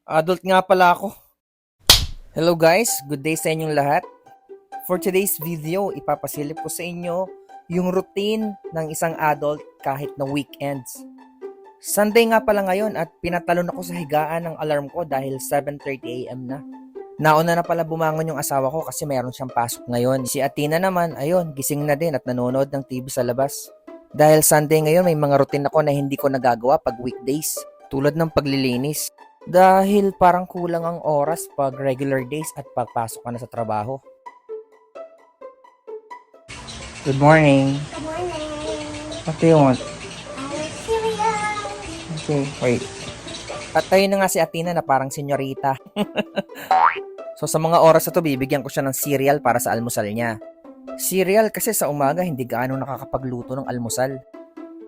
Adult nga pala ako. Hello guys, good day sa inyong lahat. For today's video, ipapasilip ko sa inyo yung routine ng isang adult kahit na weekends. Sunday nga pala ngayon at pinatalon ako sa higaan ng alarm ko dahil 7:30 AM na. Nauna na pala bumangon yung asawa ko kasi meron siyang pasok ngayon. Si Atina naman, ayun, gising na din at nanonood ng TV sa labas. Dahil Sunday ngayon, may mga routine ako na hindi ko nagagawa pag weekdays. Tulad ng paglilinis. Dahil parang kulang ang oras pag regular days at pagpasok ka na sa trabaho. Good morning. Good morning. What do you want? Cereal. Okay, wait. At ayun na nga si Atina na parang senyorita. So sa mga oras na to, bibigyan ko siya ng cereal para sa almusal niya. Cereal kasi sa umaga hindi gaano nakakapagluto ng almusal.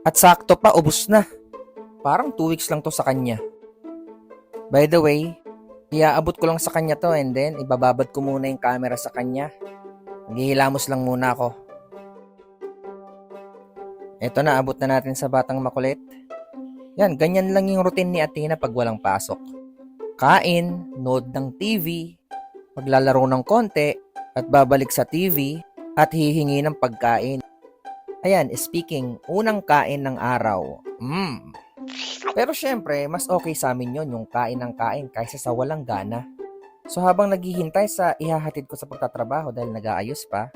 At sakto pa, ubos na. Parang 2 weeks lang to sa kanya. By the way, iaabot ko lang sa kanya to and then ibababad ko muna yung camera sa kanya. Maghihilamos lang muna ako. Eto na, abot na natin sa batang makulit. Yan, ganyan lang yung routine ni Atina pag walang pasok. Kain, nood ng TV, maglalaro ng konti, at babalik sa TV, at hihingi ng pagkain. Ayan, speaking, unang kain ng araw. Pero syempre, mas okay sa amin yon yung kain ng kain kaysa sa walang gana. So habang naghihintay sa ihahatid ko sa pagtatrabaho dahil nag-aayos pa,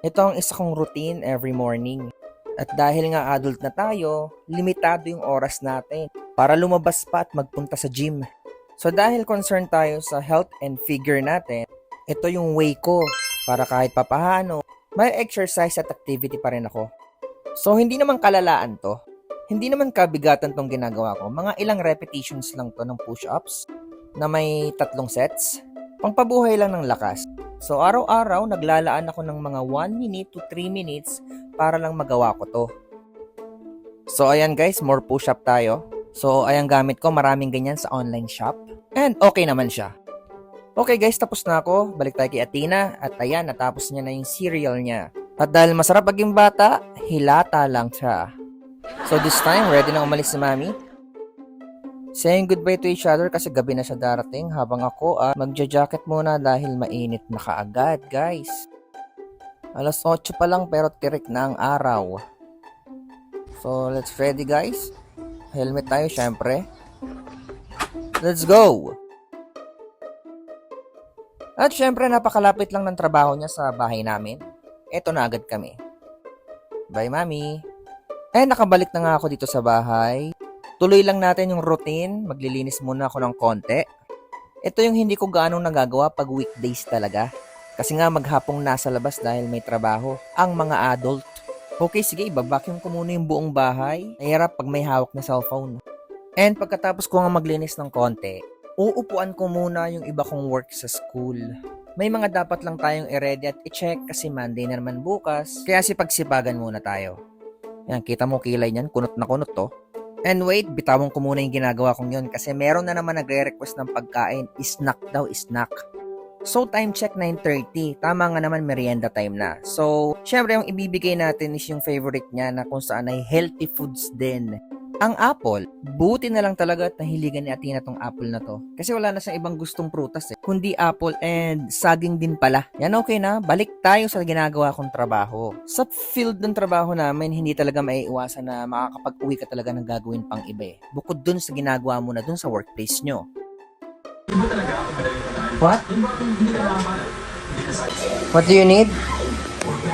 ito ang isa kong routine every morning. At dahil nga adult na tayo, limitado yung oras natin para lumabas pa at magpunta sa gym. So dahil concerned tayo sa health and figure natin, ito yung way ko para kahit papahano, may exercise at activity pa rin ako. So hindi naman kalalaan to. Hindi naman kabigatan tong ginagawa ko. Mga ilang repetitions lang to ng push-ups na may 3 sets. Pangpabuhay lang ng lakas. So araw-araw naglalaan ako ng mga 1 minute to 3 minutes para lang magawa ko to. So ayan guys, more push-up tayo. So ayan gamit ko, maraming ganyan sa online shop. And okay naman siya. Okay guys, tapos na ako. Balik tayo kay Atina. At ayan, natapos niya na yung cereal niya. At dahil masarap maging bata, hilata lang siya. So this time, ready na umalis si Mami. Saying goodbye to each other kasi gabi na siya darating habang ako magja-jacket muna dahil mainit na kaagad, guys. Alas 8 pa lang pero tirik na ang araw. So let's ready guys. Helmet tayo syempre. Let's go! At syempre napakalapit lang ng trabaho niya sa bahay namin. Eto na agad kami. Bye Mami! Nakabalik na nga ako dito sa bahay. Tuloy lang natin yung routine. Maglilinis muna ako ng konti. Ito yung hindi ko gaanong nagagawa pag weekdays talaga. Kasi nga maghapong nasa labas dahil may trabaho ang mga adult. Okay, sige, ibabacuum ko muna yung buong bahay. Nahirap pag may hawak na cellphone. And pagkatapos ko nga maglinis ng konti, uupuan ko muna yung iba kong work sa school. May mga dapat lang tayong i-ready at i-check kasi Monday na naman bukas. Kaya sipagsipagan muna tayo. Yan, kita mo kilay niyan, kunot na kunot to. And wait, bitawan ko muna yung ginagawa kong yun kasi meron na naman nagre-request ng pagkain. Snack daw, snack. So, time check 9:30. Tama nga naman, merienda time na. So, syempre yung ibibigay natin is yung favorite niya na kung saan ay healthy foods din. Ang apple, buti na lang talaga at nahiligan ni Atina tong apple na to. Kasi wala na siyang ibang gustong prutas kundi apple and saging din pala. Yan okay na, balik tayo sa ginagawa kong trabaho. Sa field ng trabaho namin, hindi talaga maiiwasan na makakapag-uwi ka talaga ng gagawin pang iba Bukod dun sa ginagawa mo na dun sa workplace nyo. What? What do you need?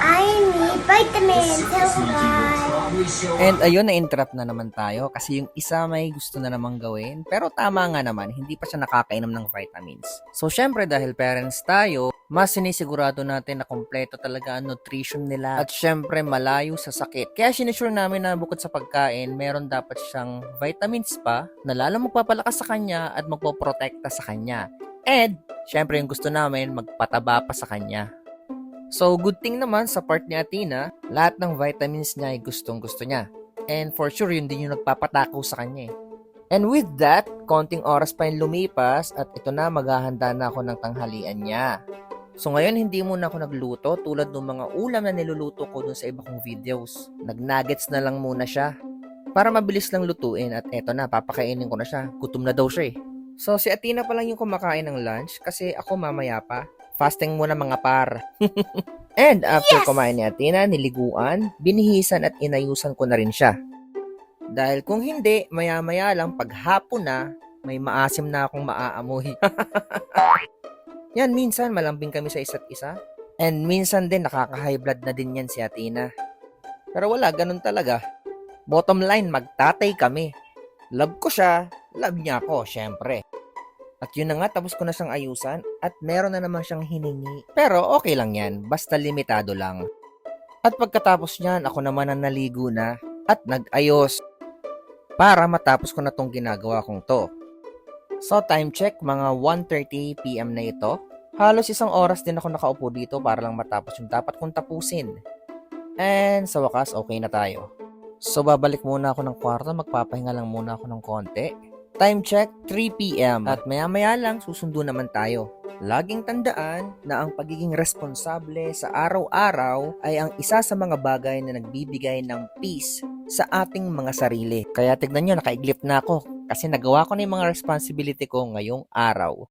I need vitamins. Help guys. And ayun, na-interrupt na naman tayo kasi yung isa may gusto na namang gawin. Pero tama nga naman, hindi pa siya nakakainom ng vitamins. So syempre dahil parents tayo, mas sinisigurado natin na kompleto talaga ang nutrition nila at syempre malayo sa sakit. Kaya sinisure namin na bukod sa pagkain, meron dapat siyang vitamins pa na lalong magpapalakas sa kanya at magpoprotekta sa kanya. And syempre yung gusto namin, magpataba pa sa kanya. So, good thing naman sa part ni Atina, lahat ng vitamins niya ay gustong-gusto niya. And for sure, yun din yung nagpapatakaw sa kanya And with that, konting oras pa yung lumipas at ito na, maghahanda na ako ng tanghalian niya. So ngayon, hindi muna ako nagluto tulad ng mga ulam na niluluto ko dun sa iba kong videos. Nag-nuggets na lang muna siya para mabilis lang lutuin at eto na, papakainin ko na siya. Gutom na daw siya So si Athena pa lang yung kumakain ng lunch kasi ako mamaya pa. Fasting muna mga par. And after kumain ni Athena, niliguan, binihisan at inayusan ko na rin siya. Dahil kung hindi, maya-maya lang paghapon na, may maasim na akong maaamoy. Yan, minsan malambing kami sa isa't isa. And minsan din nakaka-high blood na din yan si Athena. Pero wala, ganun talaga. Bottom line, magtatay kami. Love ko siya, love niya ako, syempre. At yun na nga, tapos ko na siyang ayusan at meron na naman siyang hiningi. Pero okay lang yan, basta limitado lang. At pagkatapos niyan, ako naman ang naligo na at nag-ayos para matapos ko na tong ginagawa kong to. So time check, mga 1:30 PM na ito. Halos 1 oras din ako nakaupo dito para lang matapos yung dapat kong tapusin. And sa wakas, okay na tayo. So babalik muna ako ng kwarto, magpapahinga lang muna ako ng konti. Time check, 3 PM. At maya-maya lang, susundo naman tayo. Laging tandaan na ang pagiging responsable sa araw-araw ay ang isa sa mga bagay na nagbibigay ng peace sa ating mga sarili. Kaya tignan nyo, nakaiglip na ako kasi nagawa ko na yung mga responsibility ko ngayong araw.